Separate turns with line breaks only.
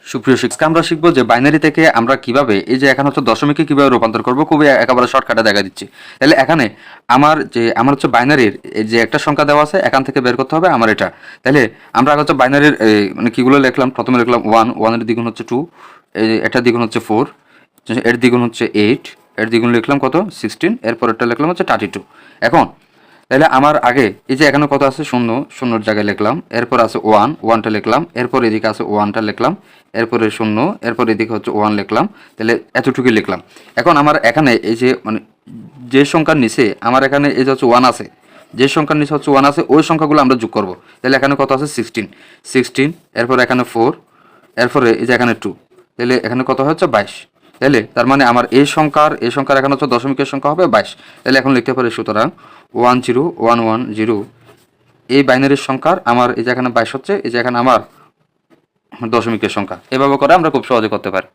সুপ্রিয় শিক্ষক, আমরা শিখবো যে বাইনারি থেকে আমরা কিভাবে এই যে এখানে হচ্ছে দশমিকে কিভাবে রূপান্তর করব, খুবই একেবারে শর্টকাটে দেখা দিচ্ছি। তাহলে এখানে আমার হচ্ছে বাইনারির যে একটা সংখ্যা দেওয়া আছে, এখান থেকে বের করতে হবে আমার এটা। তাহলে আমরা আগে হচ্ছে বাইনারির মানে কিগুলো লিখলাম, প্রথমে লিখলাম 1, 1 এর দ্বিগুণ হচ্ছে 2, এটার দ্বিগুণ হচ্ছে 4, এর দ্বিগুণ হচ্ছে 8, এর দ্বিগুণ লিখলাম কত 16, এরপরেরটা লিখলাম হচ্ছে 32। এখন তাহলে আমার আগে এই যে এখানে কত আছে, শূন্য, শূন্যর জায়গায় লিখলাম, এরপর আছে 1, 1টা লিখলাম, এরপর এদিকে আছে 1টা লিখলাম, এরপরে শূন্য, এরপর এদিকে হচ্ছে 1 লিখলাম। তাহলে এতটুকুই লিখলাম। এখন আমার এখানে এই যে মানে যে সংখ্যার নিচে আমার এখানে এই যে হচ্ছে 1 আছে, যে সংখ্যার নিচে হচ্ছে 1 আছে ওই সংখ্যাগুলো আমরা যোগ করব। তাহলে এখানে কত আছে 16, 16, এরপর এখানে 4, এরপরে এই যে এখানে 2, তাহলে এখানে কত হচ্ছে 22। তাহলে তার মানে আমার এই সংখ্যার এখানে হচ্ছে দশমিকের সংখ্যা হবে 22। তাহলে এখন লিখতে পারি সুতরাং 10110 এই বাইনারির সংখ্যার আমার এই যে এখানে 22 হচ্ছে, এই যে এখানে আমার দশমিকের সংখ্যা। এভাবে করে আমরা খুব সহজে করতে পারি।